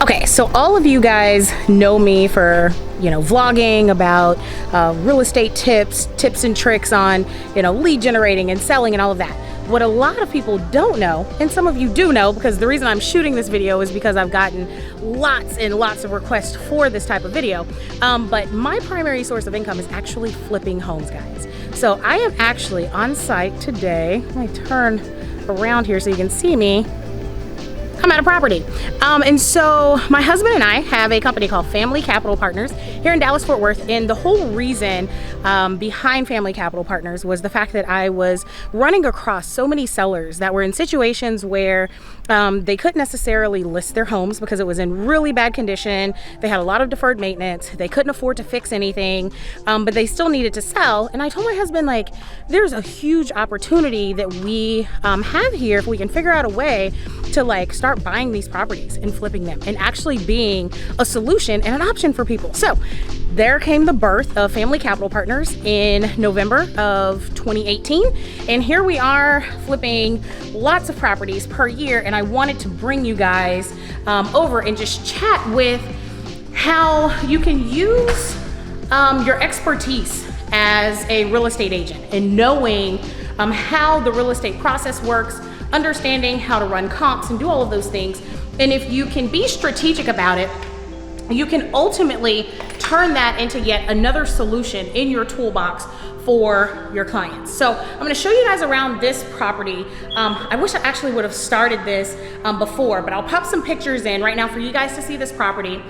Okay, so all of you guys know me for, vlogging about real estate tips and tricks on, lead generating and selling and all of that. What a lot of people don't know, and some of you do know, because the reason I'm shooting this video is because I've gotten lots and lots of requests for this type of video. But my primary source of income is actually flipping homes, guys. So I am actually on site today. Let me turn around here so you can see me. I'm at a property. And so my husband and I have a company called Family Capital Partners here in Dallas, Fort Worth. And the whole reason behind Family Capital Partners was the fact that I was running across so many sellers that were in situations where they couldn't necessarily list their homes because it was in really bad condition. They had a lot of deferred maintenance. They couldn't afford to fix anything, but they still needed to sell. And I told my husband, like, there's a huge opportunity that we have here if we can figure out a way to start buying these properties and flipping them and actually being a solution and an option for people. So there came the birth of Family Capital Partners in November of 2018. And here we are flipping lots of properties per year. And I wanted to bring you guys over and just chat with how you can use your expertise as a real estate agent and knowing how the real estate process works, understanding how to run comps and do all of those things. And if you can be strategic about it, you can ultimately turn that into yet another solution in your toolbox for your clients. So I'm gonna show you guys around this property. I wish I actually would have started this before, but I'll pop some pictures in right now for you guys to see this property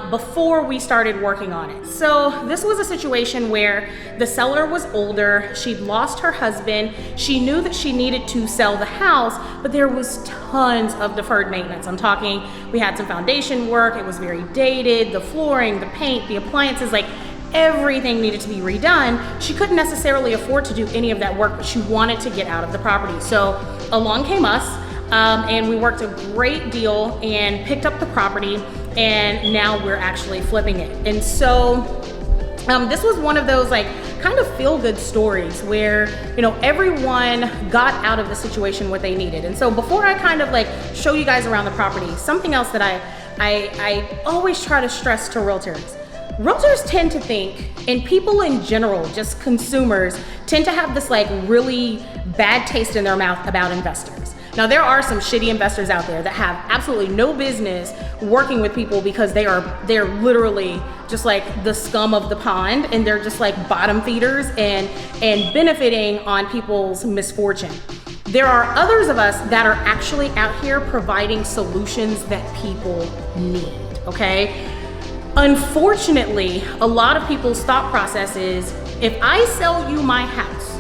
before we started working on it. So this was a situation where the seller was older, she'd lost her husband, she knew that she needed to sell the house, but there was tons of deferred maintenance. I'm talking, we had some foundation work, it was very dated, the flooring, the paint, the appliances, everything needed to be redone. She couldn't necessarily afford to do any of that work, but she wanted to get out of the property. So along came us, and we worked a great deal and picked up the property, and now we're actually flipping it. And so this was one of those kind of feel-good stories where everyone got out of the situation what they needed. And so before I kind of show you guys around the property, something else that I always try to stress to realtors. Realtors tend to think, and people in general, just consumers, tend to have this really bad taste in their mouth about investors. Now, there are some shitty investors out there that have absolutely no business working with people because they're literally just the scum of the pond, and they're just bottom feeders and benefiting on people's misfortune. There are others of us that are actually out here providing solutions that people need, okay? Unfortunately, a lot of people's thought process is, if I sell you my house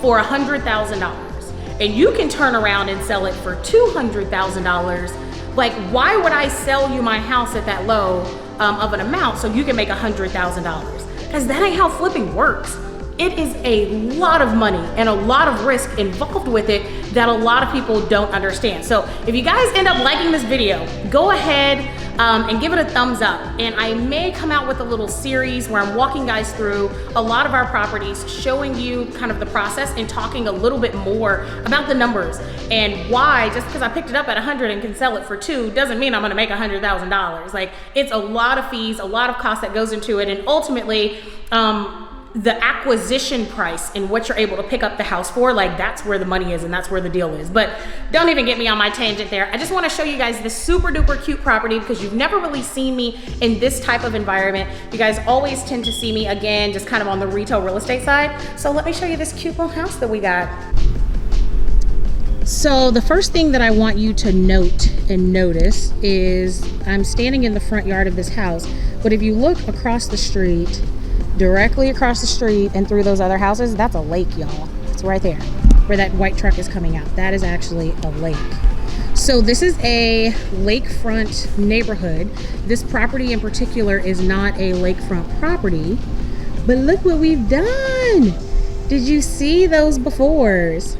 for $100,000 and you can turn around and sell it for $200,000, why would I sell you my house at that low of an amount so you can make $100,000? Because that ain't how flipping works. It is a lot of money and a lot of risk involved with it that a lot of people don't understand. So if you guys end up liking this video, go ahead and give it a thumbs up. And I may come out with a little series where I'm walking guys through a lot of our properties, showing you kind of the process and talking a little bit more about the numbers and why just because I picked it up at 100 and can sell it for 2 doesn't mean I'm gonna make $100,000. It's a lot of fees, a lot of cost that goes into it, and ultimately, the acquisition price and what you're able to pick up the house for, that's where the money is and that's where the deal is. But don't even get me on my tangent there. I just want to show you guys this super duper cute property because you've never really seen me in this type of environment. You guys always tend to see me, again, just kind of on the retail real estate side. So let me show you this cute little house that we got. So the first thing that I want you to note and notice is I'm standing in the front yard of this house, but if you look across the street, directly across the street and through those other houses, that's a lake, y'all. It's right there where that white truck is coming out. That is actually a lake. So this is a lakefront neighborhood. This property in particular is not a lakefront property, but look what we've done. Did you see those befores?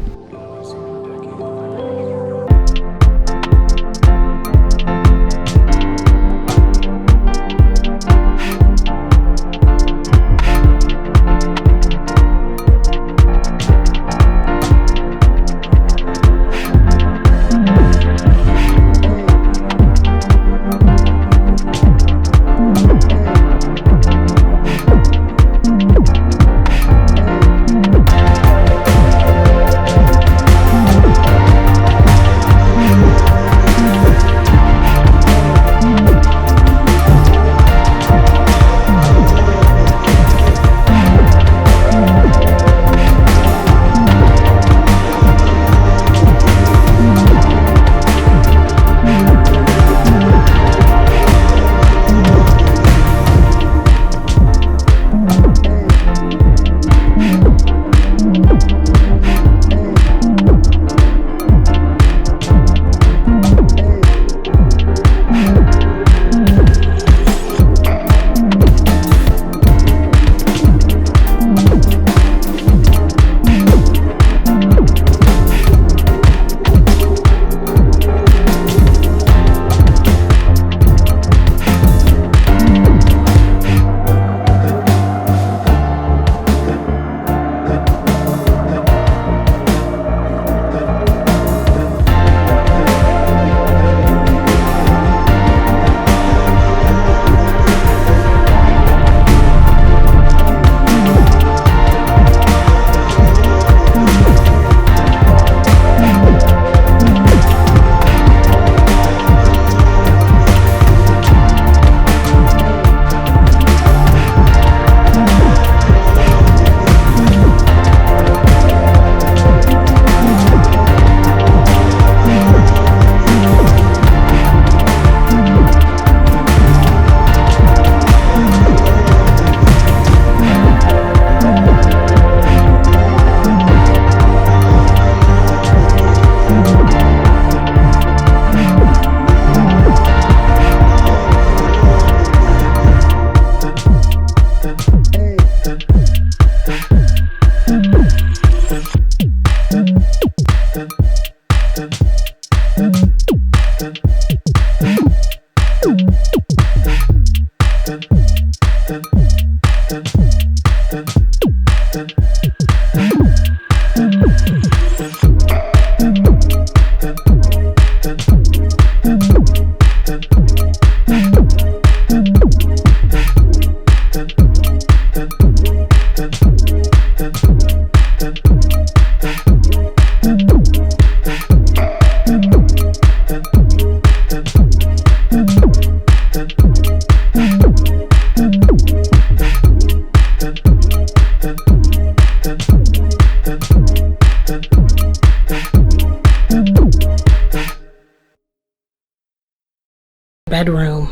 Bedroom.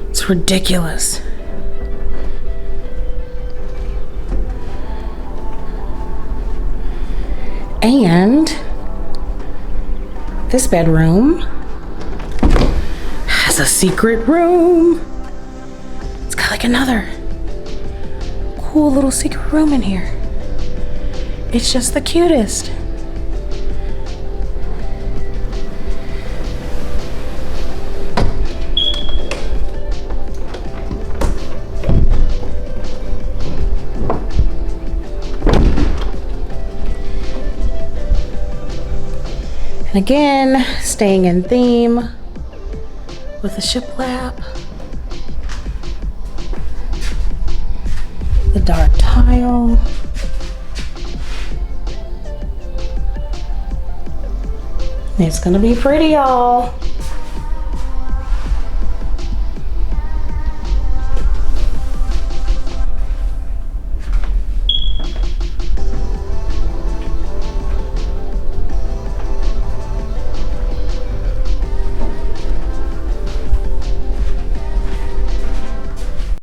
It's ridiculous. And this bedroom has a secret room. It's got like another cool little secret room in here. It's just the cutest. And again, staying in theme with the shiplap, the dark tile, it's gonna be pretty, y'all.